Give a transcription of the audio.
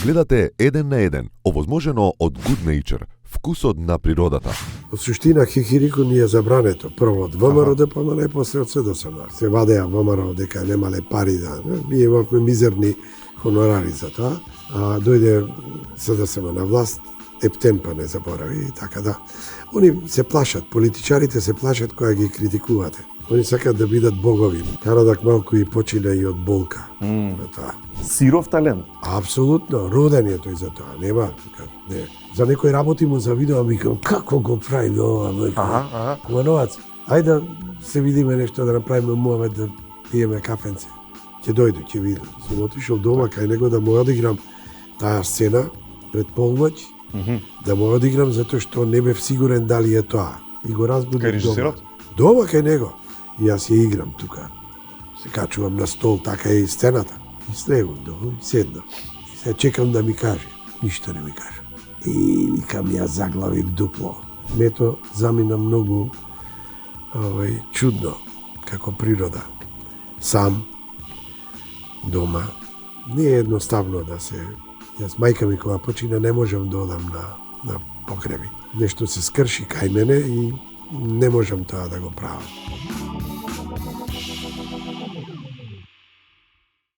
Гледате Еден на еден, овозможено од Good Nature, вкусот на природата. Од суштина хихирику ни е забрането. Прво од ВМРО ДПМН и после од СДСМ. Се вадеа ВМРО дека немале пари да, ние имавме мизерни хонорари за тоа, а дојде СДСМ на власт, Ептен па не заборави и така да. Они се плашат, политичарите се плашат кога ги критикувате. Они сакат да бидат богови. Карадак малку и почина и од болка. Тоа. Сиров талент. Апсолутно, роден е тој за тоа, нема. Не. За некој работи му за видео, викам, како го прави ова, Кумановац, ајде да се видиме нешто да направиме муавет да пиеме кафенце. Ќе дојде, ќе видам. Сум отишол дома кај него да му одиграм таа сцена пред полноќ, да му одиграм затоа што не бев сигурен дали е тоа. И го разбудив Кај режисерот? Дома кај него. И јас ја играм тука. Се качувам на стол, така е и сцената. И слегам долу и седнам. И се чекам да ми каже. Ништо не ми каже. И викам, ја заглавив дупло. Мето замина многу чудно, како природа. Сам, дома. Не е едноставно да се... Јас мајка ми кога почина не можам да одам на погреби. Нешто се скрши кај мене и не можам тоа да го правам.